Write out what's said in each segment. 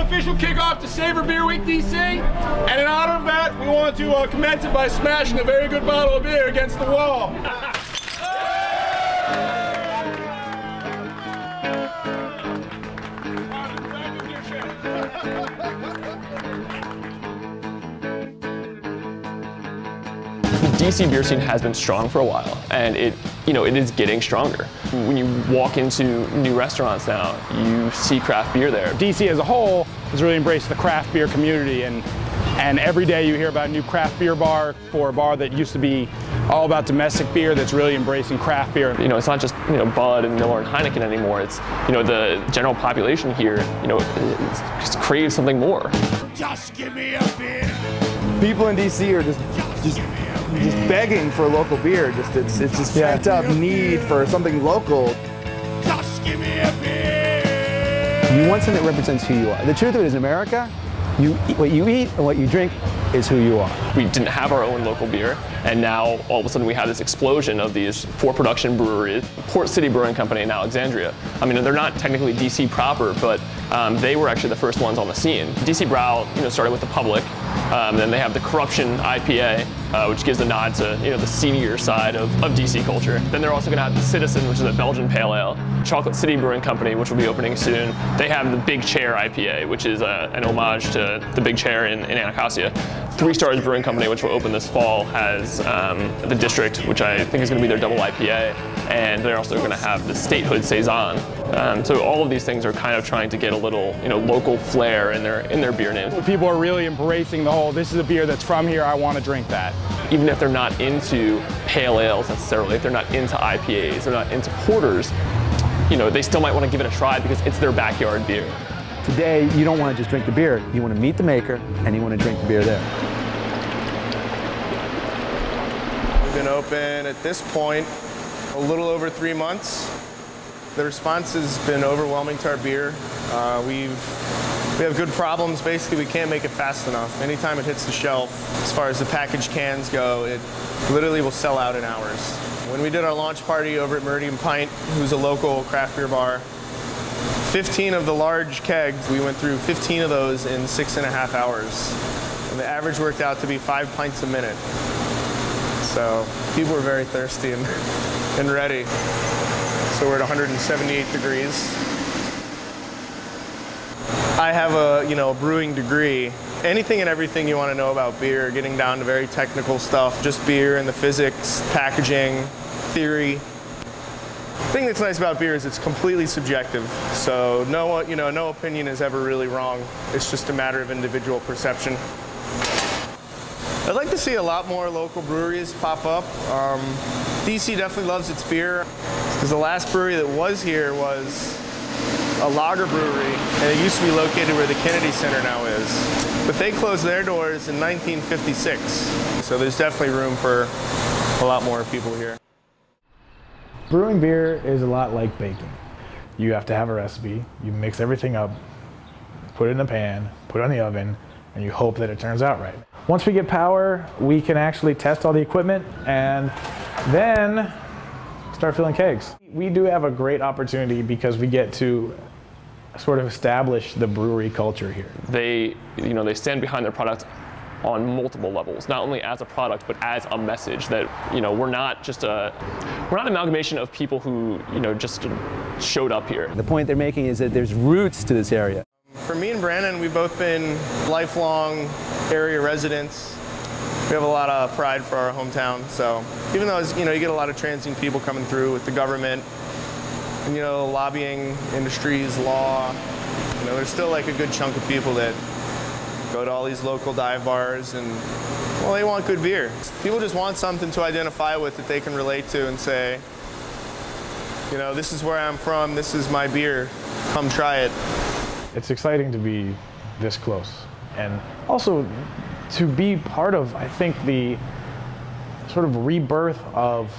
official kickoff to Savor Beer Week DC, and in honor of that, we want to commence it by smashing a very good bottle of beer against the wall. The DC beer scene has been strong for a while, and it is getting stronger. When you walk into new restaurants now, you see craft beer there. DC as a whole has really embraced the craft beer community, and every day you hear about a new craft beer bar, or a bar that used to be all about domestic beer that's really embracing craft beer. It's not just Bud and Miller and Heineken anymore. It's the general population here it's just craves something more. Just give me a beer. People in DC are just begging for local beer. It's just pent up need for something local. Just give me a beer. You want something that represents who you are. The truth of it is, in America, what you eat and what you drink is who you are. We didn't have our own local beer, and now all of a sudden we have this explosion of these 4 production breweries. Port City Brewing Company in Alexandria. I mean, they're not technically DC proper, but they were actually the first ones on the scene. DC Brau, started with the Public. Then they have the Corruption IPA, which gives a nod to the senior side of DC culture. Then they're also going to have the Citizen, which is a Belgian pale ale. Chocolate City Brewing Company, which will be opening soon. They have the Big Chair IPA, which is an homage to the Big Chair in Anacostia. 3 Stars Brewing Company, which will open this fall, has the District, which I think is going to be their double IPA, and they're also going to have the Statehood Saison. So all of these things are kind of trying to get a little local flair in their beer names. People are really embracing the whole, this is a beer that's from here, I want to drink that. Even if they're not into pale ales necessarily, if they're not into IPAs, they're not into porters, they still might want to give it a try because it's their backyard beer. Today, you don't want to just drink the beer. You want to meet the maker, and you want to drink the beer there. We've been open at this point a little over 3 months. The response has been overwhelming to our beer. We have good problems. Basically, we can't make it fast enough. Anytime it hits the shelf, as far as the packaged cans go, it literally will sell out in hours. When we did our launch party over at Meridian Pint, who's a local craft beer bar, 15 of the large kegs, we went through 15 of those in 6.5 hours. And the average worked out to be 5 pints a minute. So people were very thirsty and ready. So we're at 178 degrees. I have a brewing degree. Anything and everything you want to know about beer, getting down to very technical stuff, just beer and the physics, packaging, theory. The thing that's nice about beer is it's completely subjective. So no opinion is ever really wrong. It's just a matter of individual perception. I'd like to see a lot more local breweries pop up. DC definitely loves its beer, because the last brewery that was here was a lager brewery, and it used to be located where the Kennedy Center now is. But they closed their doors in 1956, so there's definitely room for a lot more people here. Brewing beer is a lot like baking. You have to have a recipe, you mix everything up, put it in a pan, put it on the oven, and you hope that it turns out right. Once we get power, we can actually test all the equipment and then start filling kegs. We do have a great opportunity because we get to sort of establish the brewery culture here. They stand behind their product on multiple levels, not only as a product, but as a message that, we're not an amalgamation of people who, just showed up here. The point they're making is that there's roots to this area. For me and Brandon, we've both been lifelong area residents. We have a lot of pride for our hometown, so even though, you get a lot of transient people coming through with the government, and, lobbying, industries, law, there's still like a good chunk of people that go to all these local dive bars and, well, they want good beer. People just want something to identify with that they can relate to and say, this is where I'm from, this is my beer, come try it. It's exciting to be this close, and also to be part of, I think, the sort of rebirth of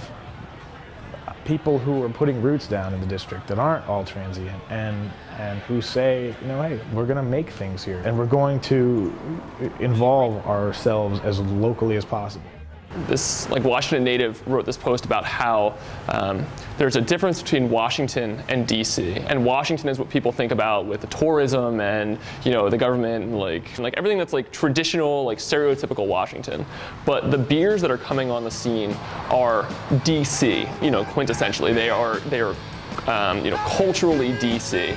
people who are putting roots down in the district that aren't all transient, and who say, hey, we're going to make things here, and we're going to involve ourselves as locally as possible. This Washington native wrote this post about how there's a difference between Washington and DC, and Washington is what people think about with the tourism and the government and like everything that's like traditional, like stereotypical Washington. But the beers that are coming on the scene are DC, quintessentially. They are culturally DC.